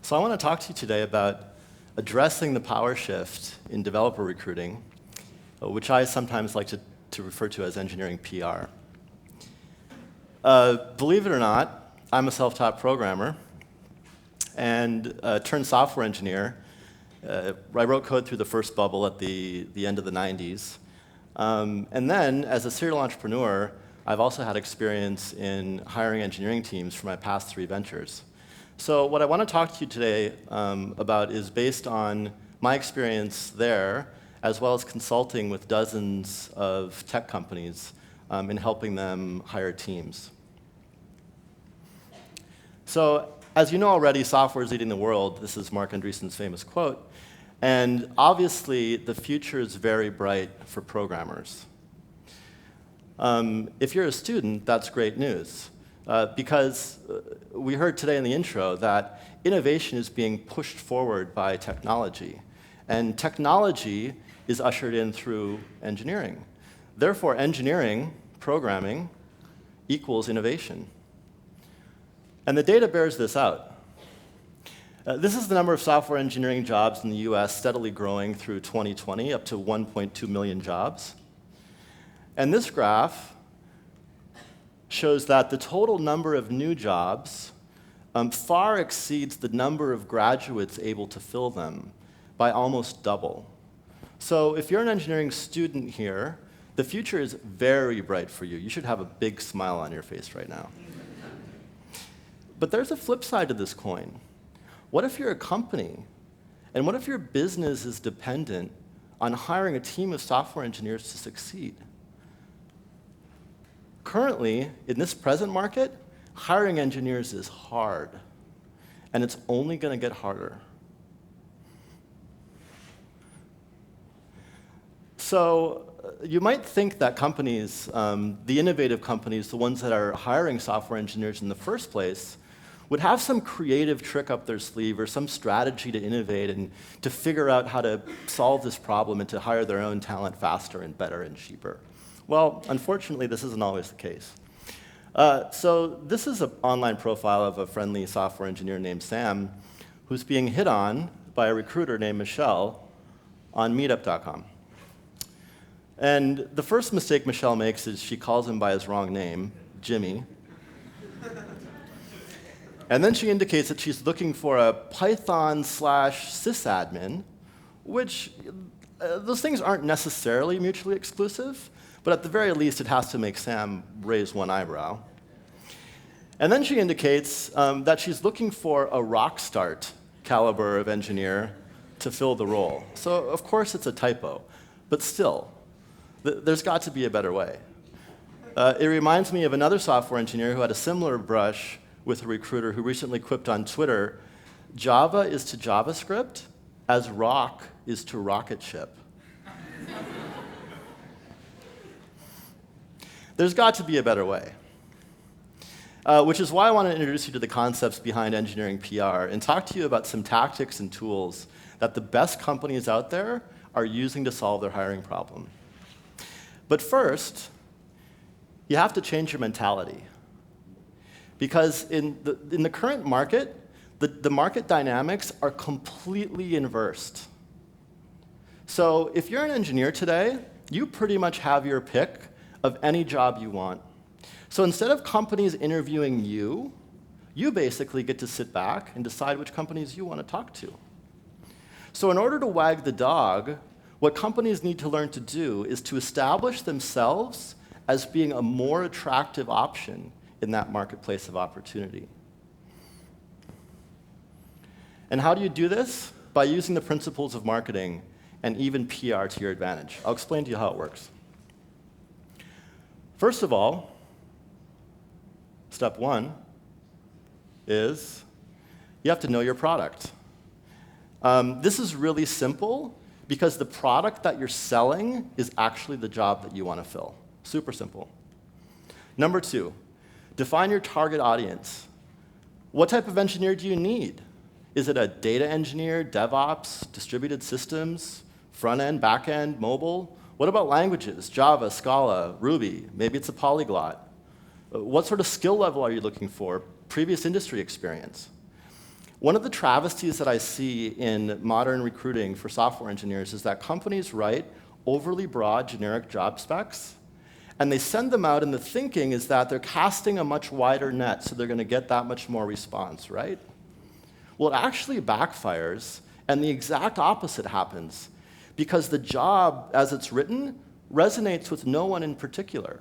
So I want to talk to you today about addressing the power shift in developer recruiting, which I sometimes like to refer to as engineering PR. Believe it or not, I'm a self-taught programmer and turned software engineer. I wrote code through the first bubble at the end of the 90s. And then, as a serial entrepreneur, I've also had experience in hiring engineering teams for my past 3 ventures. So what I want to talk to you today about is based on my experience there, as well as consulting with dozens of tech companies in helping them hire teams. So, as you know already, software is eating the world. This is Marc Andreessen's famous quote. And obviously, the future is very bright for programmers. If you're a student, that's great news. Because we heard today in the intro that innovation is being pushed forward by technology. And technology is ushered in through engineering. Therefore, engineering, programming, equals innovation. And the data bears this out. This is the number of software engineering jobs in the US steadily growing through 2020, up to 1.2 million jobs. And this graph shows that the total number of new jobs far exceeds the number of graduates able to fill them by almost double. So if you're an engineering student here, the future is very bright for you. You should have a big smile on your face right now. But there's a flip side to this coin. What if you're a company? And what if your business is dependent on hiring a team of software engineers to succeed? Currently, in this present market, hiring engineers is hard, and it's only going to get harder. So you might think that companies, the innovative companies, the ones that are hiring software engineers in the first place, would have some creative trick up their sleeve or some strategy to innovate and to figure out how to solve this problem and to hire their own talent faster and better and cheaper. Well, unfortunately, this isn't always the case. So this is an online profile of a friendly software engineer named Sam who's being hit on by a recruiter named Michelle on meetup.com. And the first mistake Michelle makes is she calls him by his wrong name, Jimmy. And then she indicates that she's looking for a Python/sysadmin, which those things aren't necessarily mutually exclusive, but at the very least, it has to make Sam raise one eyebrow. And then she indicates that she's looking for a rock-start caliber of engineer to fill the role. So of course, it's a typo, but still, there's got to be a better way. It reminds me of another software engineer who had a similar brush with a recruiter who recently quipped on Twitter, "Java is to JavaScript as rock is to rocket ship." There's got to be a better way. Which is why I want to introduce you to the concepts behind engineering PR and talk to you about some tactics and tools that the best companies out there are using to solve their hiring problem. But first, you have to change your mentality. Because in the current market, the market dynamics are completely inversed. So if you're an engineer today, you pretty much have your pick of any job you want. So instead of companies interviewing you, you basically get to sit back and decide which companies you want to talk to. So in order to wag the dog, what companies need to learn to do is to establish themselves as being a more attractive option in that marketplace of opportunity. And how do you do this? By using the principles of marketing and even PR to your advantage. I'll explain to you how it works. First of all, step 1 is you have to know your product. This is really simple because the product that you're selling is actually the job that you want to fill. Super simple. Number 2, define your target audience. What type of engineer do you need? Is it a data engineer, DevOps, distributed systems, front-end, back-end, mobile? What about languages? Java, Scala, Ruby? Maybe it's a polyglot. What sort of skill level are you looking for? Previous industry experience. One of the travesties that I see in modern recruiting for software engineers is that companies write overly broad generic job specs, and they send them out, and the thinking is that they're casting a much wider net, so they're going to get that much more response, right? Well, it actually backfires, and the exact opposite happens, because the job, as it's written, resonates with no one in particular.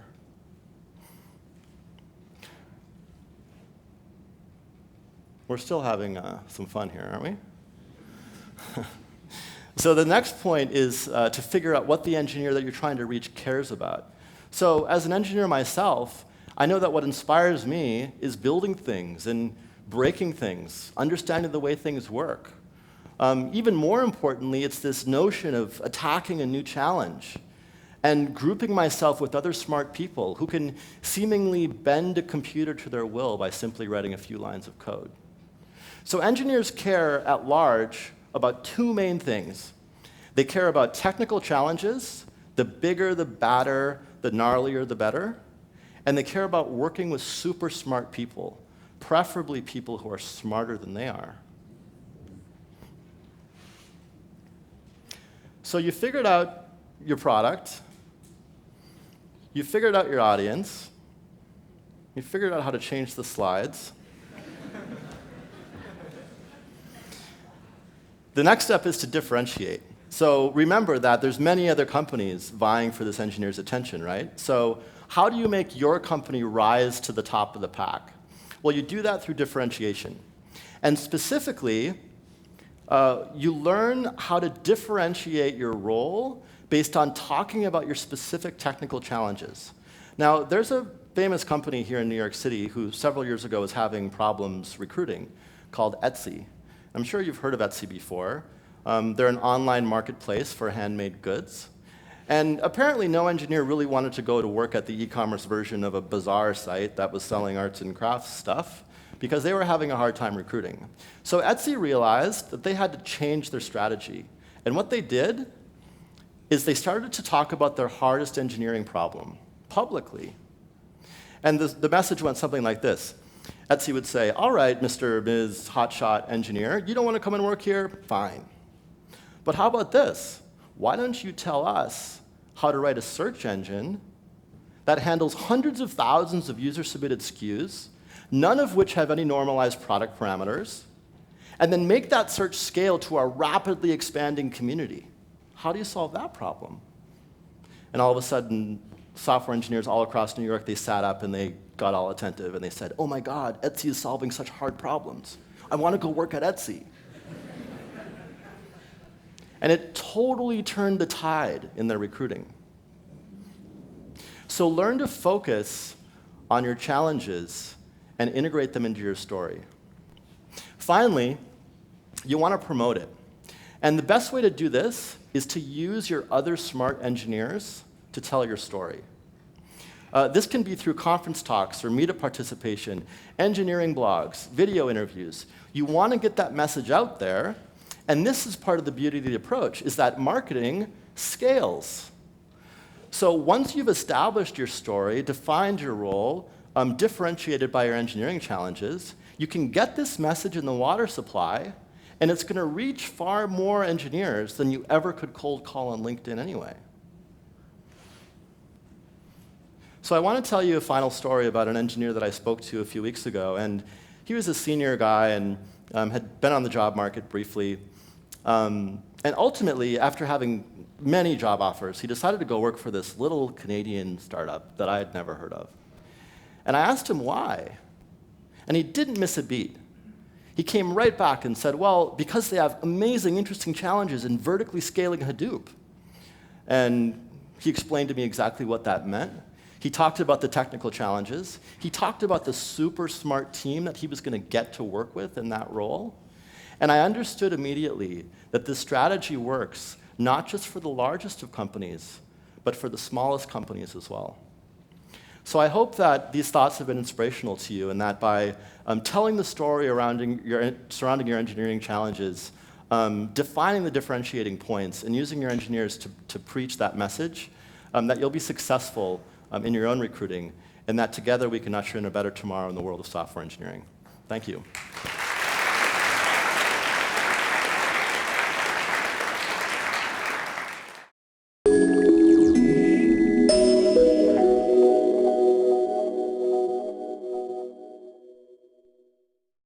We're still having some fun here, aren't we? So the next point is to figure out what the engineer that you're trying to reach cares about. So as an engineer myself, I know that what inspires me is building things and breaking things, understanding the way things work. Even more importantly, it's this notion of attacking a new challenge and grouping myself with other smart people who can seemingly bend a computer to their will by simply writing a few lines of code. So engineers care at large about two main things. They care about technical challenges, the bigger, the badder, the gnarlier, the better. And they care about working with super smart people, preferably people who are smarter than they are. So you figured out your product, you figured out your audience, you figured out how to change the slides. The next step is to differentiate. So remember that there's many other companies vying for this engineer's attention, right? So how do you make your company rise to the top of the pack? Well, you do that through differentiation. And specifically, you learn how to differentiate your role based on talking about your specific technical challenges. Now, there's a famous company here in New York City who several years ago was having problems recruiting called Etsy. I'm sure you've heard of Etsy before. They're an online marketplace for handmade goods. And apparently no engineer really wanted to go to work at the e-commerce version of a bazaar site that was selling arts and crafts stuff because they were having a hard time recruiting. So Etsy realized that they had to change their strategy. And what they did is they started to talk about their hardest engineering problem publicly. And the message went something like this. Etsy would say, all right, Mr. or Ms. Hotshot engineer, you don't want to come and work here? Fine. But how about this? Why don't you tell us how to write a search engine that handles hundreds of thousands of user-submitted SKUs, none of which have any normalized product parameters, and then make that search scale to a rapidly expanding community? How do you solve that problem? And all of a sudden, software engineers all across New York, they sat up and they got all attentive and they said, oh my God, Etsy is solving such hard problems. I want to go work at Etsy. And it totally turned the tide in their recruiting. So learn to focus on your challenges and integrate them into your story. Finally, you want to promote it. And the best way to do this is to use your other smart engineers to tell your story. This can be through conference talks or meetup participation, engineering blogs, video interviews. You want to get that message out there, and this is part of the beauty of the approach, is that marketing scales. So once you've established your story, defined your role, differentiated by your engineering challenges, you can get this message in the water supply, and it's going to reach far more engineers than you ever could cold call on LinkedIn anyway. So I want to tell you a final story about an engineer that I spoke to a few weeks ago, and he was a senior guy and had been on the job market briefly. And ultimately, after having many job offers, he decided to go work for this little Canadian startup that I had never heard of. And I asked him why, and he didn't miss a beat. He came right back and said, well, because they have amazing, interesting challenges in vertically scaling Hadoop. And he explained to me exactly what that meant. He talked about the technical challenges. He talked about the super smart team that he was going to get to work with in that role. And I understood immediately that this strategy works not just for the largest of companies, but for the smallest companies as well. So I hope that these thoughts have been inspirational to you, and that by telling the story surrounding your engineering challenges, defining the differentiating points, and using your engineers to preach that message, that you'll be successful in your own recruiting, and that together we can usher in a better tomorrow in the world of software engineering. Thank you.